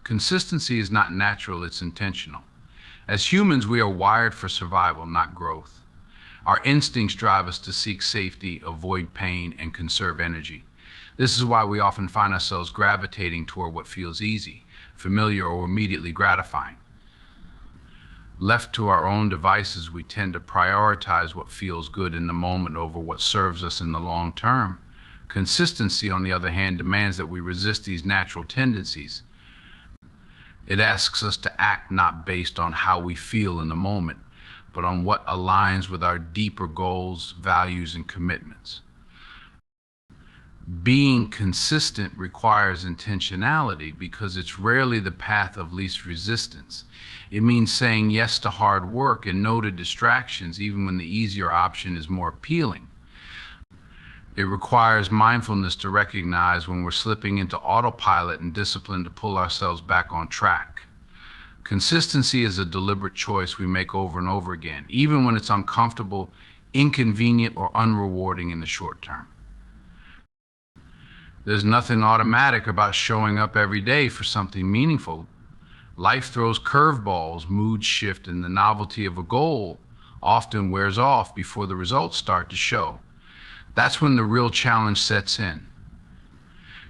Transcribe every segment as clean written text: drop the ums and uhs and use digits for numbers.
Consistency is not natural, it's intentional. As humans, we are wired for survival, not growth. Our instincts drive us to seek safety, avoid pain, and conserve energy. This is why we often find ourselves gravitating toward what feels easy, familiar, or immediately gratifying. Left to our own devices, we tend to prioritize what feels good in the moment over what serves us in the long term. Consistency, on the other hand, demands that we resist these natural tendencies. It asks us to act not based on how we feel in the moment, but on what aligns with our deeper goals, values, and commitments. Being consistent requires intentionality because it's rarely the path of least resistance. It means saying yes to hard work and no to distractions, even when the easier option is more appealing. It requires mindfulness to recognize when we're slipping into autopilot and discipline to pull ourselves back on track. Consistency is a deliberate choice we make over and over again, even when it's uncomfortable, inconvenient, or unrewarding in the short term. There's nothing automatic about showing up every day for something meaningful. Life throws curveballs, moods shift, and the novelty of a goal often wears off before the results start to show. That's when the real challenge sets in.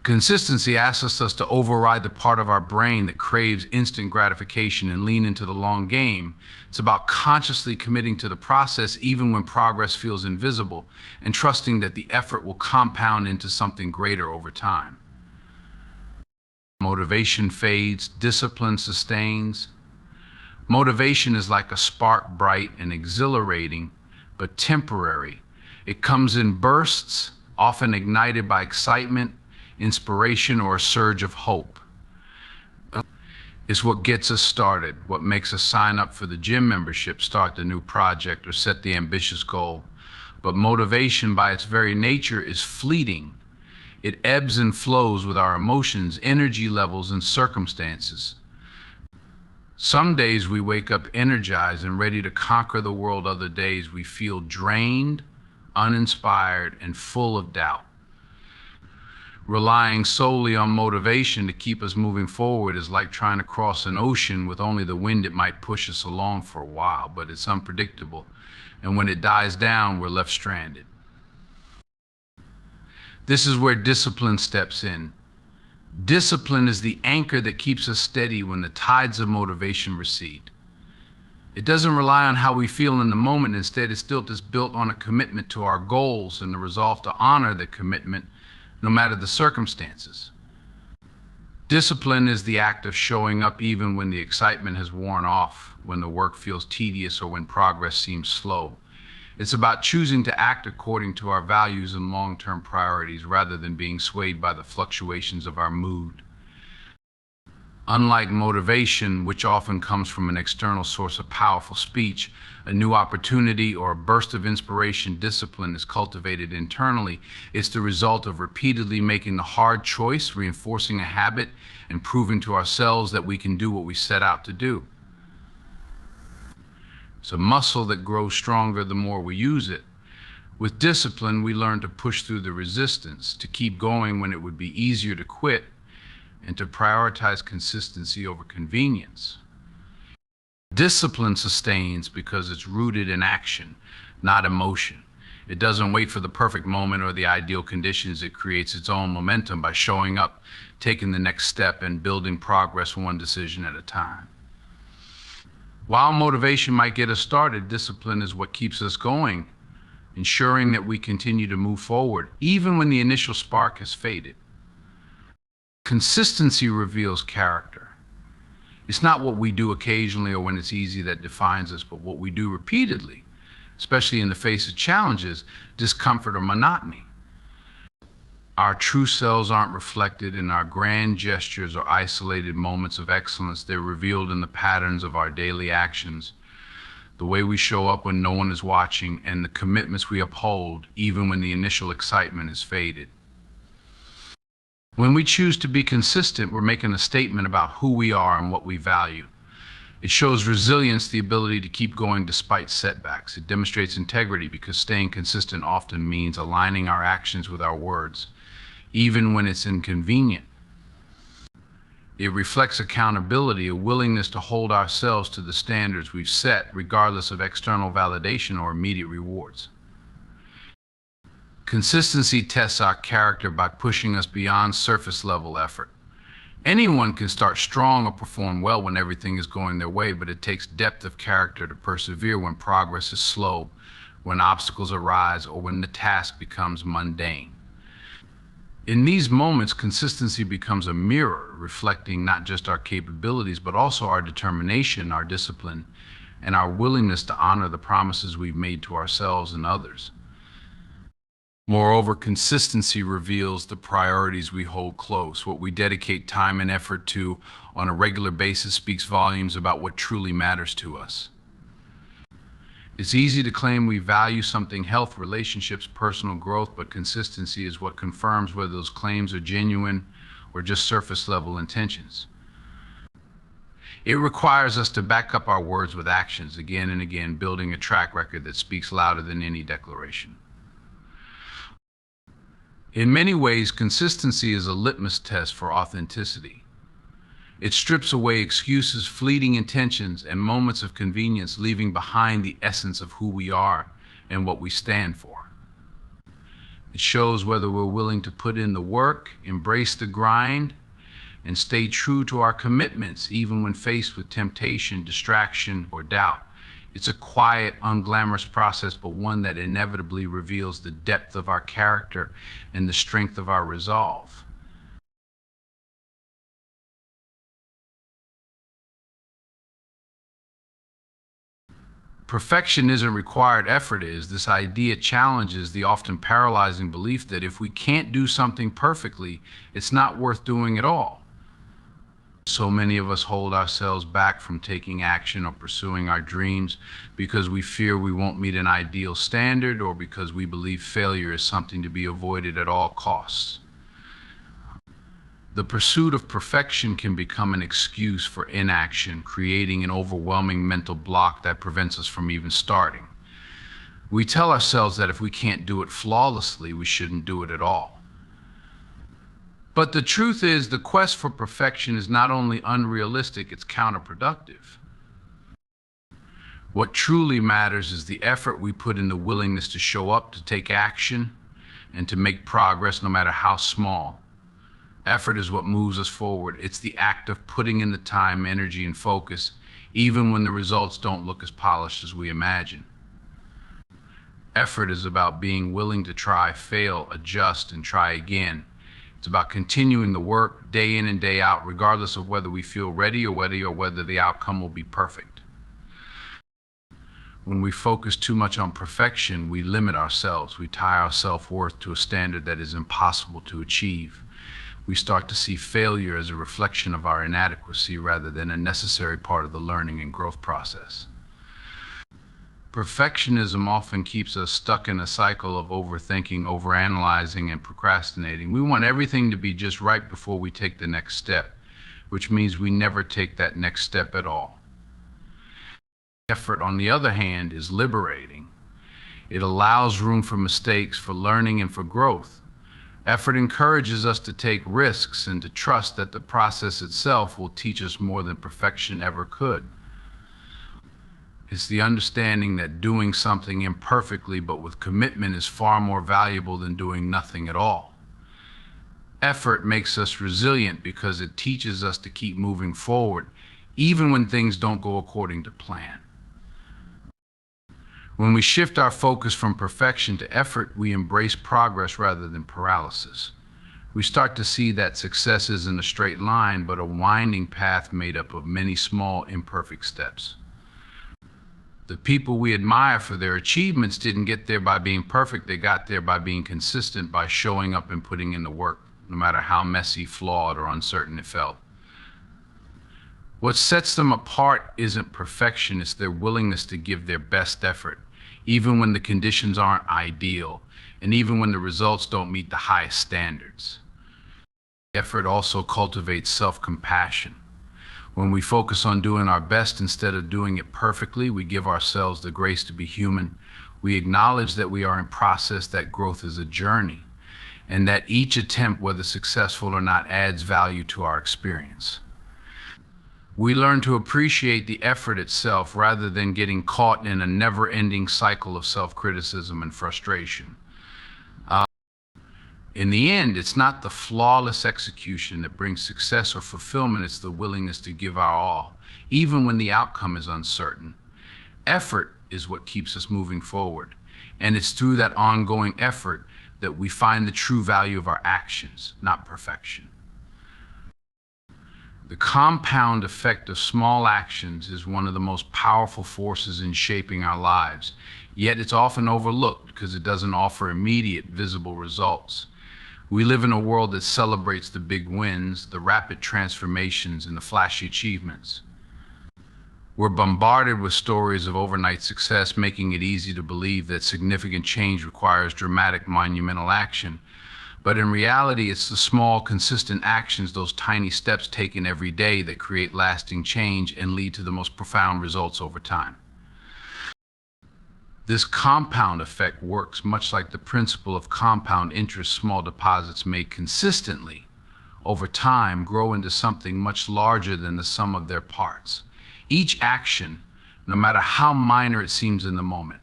Consistency asks us to override the part of our brain that craves instant gratification and lean into the long game. It's about consciously committing to the process even when progress feels invisible, and trusting that the effort will compound into something greater over time. Motivation fades, discipline sustains. Motivation is like a spark, bright and exhilarating, but temporary. It comes in bursts, often ignited by excitement, inspiration, or a surge of hope. It's what gets us started, what makes us sign up for the gym membership, start the new project, or set the ambitious goal. But motivation, by its very nature, is fleeting. It ebbs and flows with our emotions, energy levels, and circumstances. Some days we wake up energized and ready to conquer the world. Other days we feel drained, uninspired, and full of doubt. Relying solely on motivation to keep us moving forward is like trying to cross an ocean with only the wind. It might push us along for a while, but it's unpredictable. And when it dies down, we're left stranded. This is where discipline steps in. Discipline is the anchor that keeps us steady when the tides of motivation recede. It doesn't rely on how we feel in the moment. Instead, it's still just built on a commitment to our goals and the resolve to honor the commitment no matter the circumstances. Discipline is the act of showing up even when the excitement has worn off, when the work feels tedious, or when progress seems slow. It's about choosing to act according to our values and long-term priorities rather than being swayed by the fluctuations of our mood. Unlike motivation, which often comes from an external source of powerful speech, a new opportunity, or a burst of inspiration, discipline is cultivated internally. It's the result of repeatedly making the hard choice, reinforcing a habit, and proving to ourselves that we can do what we set out to do. It's a muscle that grows stronger the more we use it. With discipline, we learn to push through the resistance, to keep going when it would be easier to quit, and to prioritize consistency over convenience. Discipline sustains because it's rooted in action, not emotion. It doesn't wait for the perfect moment or the ideal conditions. It creates its own momentum by showing up, taking the next step, and building progress one decision at a time. While motivation might get us started, discipline is what keeps us going, ensuring that we continue to move forward, even when the initial spark has faded. Consistency reveals character. It's not what we do occasionally or when it's easy that defines us, but what we do repeatedly, especially in the face of challenges, discomfort, or monotony. Our true selves aren't reflected in our grand gestures or isolated moments of excellence. They're revealed in the patterns of our daily actions, the way we show up when no one is watching, and the commitments we uphold even when the initial excitement is faded. When we choose to be consistent, we're making a statement about who we are and what we value. It shows resilience, the ability to keep going despite setbacks. It demonstrates integrity because staying consistent often means aligning our actions with our words, even when it's inconvenient. It reflects accountability, a willingness to hold ourselves to the standards we've set, regardless of external validation or immediate rewards. Consistency tests our character by pushing us beyond surface level effort. Anyone can start strong or perform well when everything is going their way, but it takes depth of character to persevere when progress is slow, when obstacles arise, or when the task becomes mundane. In these moments, consistency becomes a mirror, reflecting not just our capabilities, but also our determination, our discipline, and our willingness to honor the promises we've made to ourselves and others. Moreover, consistency reveals the priorities we hold close. What we dedicate time and effort to on a regular basis speaks volumes about what truly matters to us. It's easy to claim we value something: health, relationships, personal growth, but consistency is what confirms whether those claims are genuine or just surface level intentions. It requires us to back up our words with actions again and again, building a track record that speaks louder than any declaration. In many ways, consistency is a litmus test for authenticity. It strips away excuses, fleeting intentions, and moments of convenience, leaving behind the essence of who we are and what we stand for. It shows whether we're willing to put in the work, embrace the grind, and stay true to our commitments, even when faced with temptation, distraction, or doubt. It's a quiet, unglamorous process, but one that inevitably reveals the depth of our character and the strength of our resolve. Perfection isn't required, effort is. This idea challenges the often paralyzing belief that if we can't do something perfectly, it's not worth doing at all. So many of us hold ourselves back from taking action or pursuing our dreams because we fear we won't meet an ideal standard, or because we believe failure is something to be avoided at all costs. The pursuit of perfection can become an excuse for inaction, creating an overwhelming mental block that prevents us from even starting. We tell ourselves that if we can't do it flawlessly, we shouldn't do it at all. But the truth is, the quest for perfection is not only unrealistic, it's counterproductive. What truly matters is the effort we put in, the willingness to show up, to take action, and to make progress, no matter how small. Effort is what moves us forward. It's the act of putting in the time, energy, and focus, even when the results don't look as polished as we imagine. Effort is about being willing to try, fail, adjust, and try again. It's about continuing the work day in and day out, regardless of whether we feel ready or whether the outcome will be perfect. When we focus too much on perfection, we limit ourselves. We tie our self-worth to a standard that is impossible to achieve. We start to see failure as a reflection of our inadequacy rather than a necessary part of the learning and growth process. Perfectionism often keeps us stuck in a cycle of overthinking, overanalyzing, and procrastinating. We want everything to be just right before we take the next step, which means we never take that next step at all. Effort, on the other hand, is liberating. It allows room for mistakes, for learning, and for growth. Effort encourages us to take risks and to trust that the process itself will teach us more than perfection ever could. It's the understanding that doing something imperfectly but with commitment is far more valuable than doing nothing at all. Effort makes us resilient because it teaches us to keep moving forward, even when things don't go according to plan. When we shift our focus from perfection to effort, we embrace progress rather than paralysis. We start to see that success isn't a straight line, but a winding path made up of many small, imperfect steps. The people we admire for their achievements didn't get there by being perfect. They got there by being consistent, by showing up and putting in the work, no matter how messy, flawed, or uncertain it felt. What sets them apart isn't perfection, it's their willingness to give their best effort, even when the conditions aren't ideal, and even when the results don't meet the highest standards. Effort also cultivates self-compassion. When we focus on doing our best instead of doing it perfectly, we give ourselves the grace to be human. We acknowledge that we are in process, that growth is a journey, and that each attempt, whether successful or not, adds value to our experience. We learn to appreciate the effort itself rather than getting caught in a never-ending cycle of self-criticism and frustration. In the end, it's not the flawless execution that brings success or fulfillment, it's the willingness to give our all, even when the outcome is uncertain. Effort is what keeps us moving forward, and it's through that ongoing effort that we find the true value of our actions, not perfection. The compound effect of small actions is one of the most powerful forces in shaping our lives, yet it's often overlooked because it doesn't offer immediate, visible results. We live in a world that celebrates the big wins, the rapid transformations, and the flashy achievements. We're bombarded with stories of overnight success, making it easy to believe that significant change requires dramatic, monumental action. But in reality, it's the small, consistent actions, those tiny steps taken every day, that create lasting change and lead to the most profound results over time. This compound effect works much like the principle of compound interest. Small deposits made consistently over time grow into something much larger than the sum of their parts. Each action, no matter how minor it seems in the moment,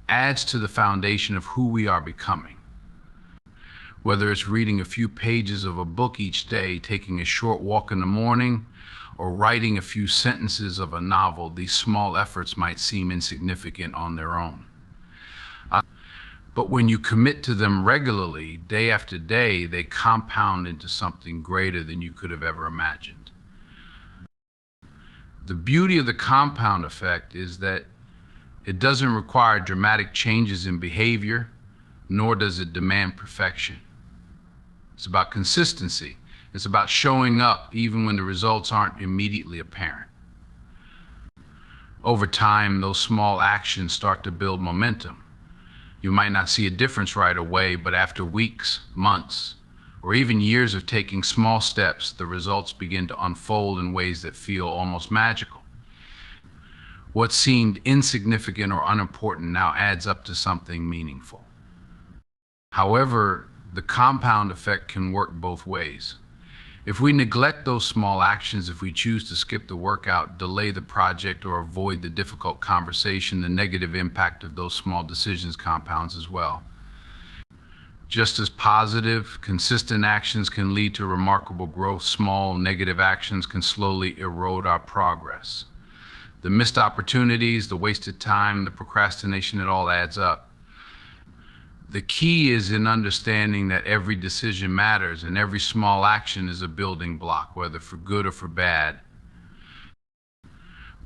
adds to the foundation of who we are becoming. Whether it's reading a few pages of a book each day, taking a short walk in the morning, or writing a few sentences of a novel, these small efforts might seem insignificant on their own. But when you commit to them regularly, day after day, they compound into something greater than you could have ever imagined. The beauty of the compound effect is that it doesn't require dramatic changes in behavior, nor does it demand perfection. It's about consistency. It's about showing up even when the results aren't immediately apparent. Over time, those small actions start to build momentum. You might not see a difference right away, but after weeks, months, or even years of taking small steps, the results begin to unfold in ways that feel almost magical. What seemed insignificant or unimportant now adds up to something meaningful. However, the compound effect can work both ways. If we neglect those small actions, if we choose to skip the workout, delay the project, or avoid the difficult conversation, the negative impact of those small decisions compounds as well. Just as positive, consistent actions can lead to remarkable growth, small negative actions can slowly erode our progress. The missed opportunities, the wasted time, the procrastination, it all adds up. The key is in understanding that every decision matters and every small action is a building block, whether for good or for bad.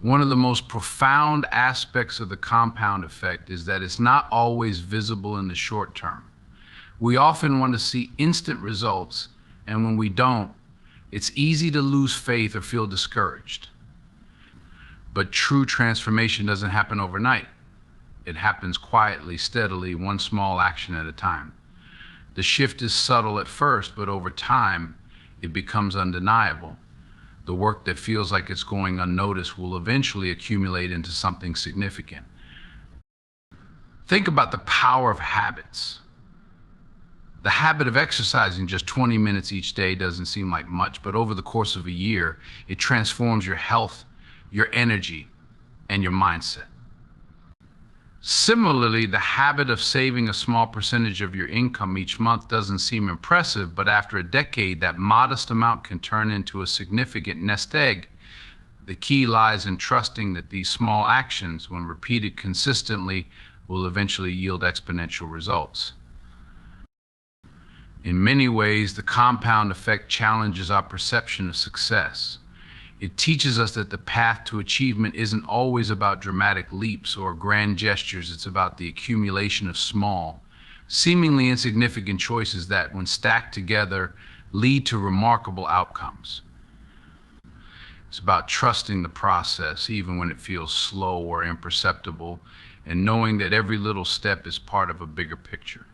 One of the most profound aspects of the compound effect is that it's not always visible in the short term. We often want to see instant results, and when we don't, it's easy to lose faith or feel discouraged. But true transformation doesn't happen overnight. It happens quietly, steadily, one small action at a time. The shift is subtle at first, but over time, it becomes undeniable. The work that feels like it's going unnoticed will eventually accumulate into something significant. Think about the power of habits. The habit of exercising just 20 minutes each day doesn't seem like much, but over the course of a year, it transforms your health, your energy, and your mindset. Similarly, the habit of saving a small percentage of your income each month doesn't seem impressive, but after a decade, that modest amount can turn into a significant nest egg. The key lies in trusting that these small actions, when repeated consistently, will eventually yield exponential results. In many ways, the compound effect challenges our perception of success. It teaches us that the path to achievement isn't always about dramatic leaps or grand gestures. It's about the accumulation of small, seemingly insignificant choices that, when stacked together, lead to remarkable outcomes. It's about trusting the process, even when it feels slow or imperceptible, and knowing that every little step is part of a bigger picture.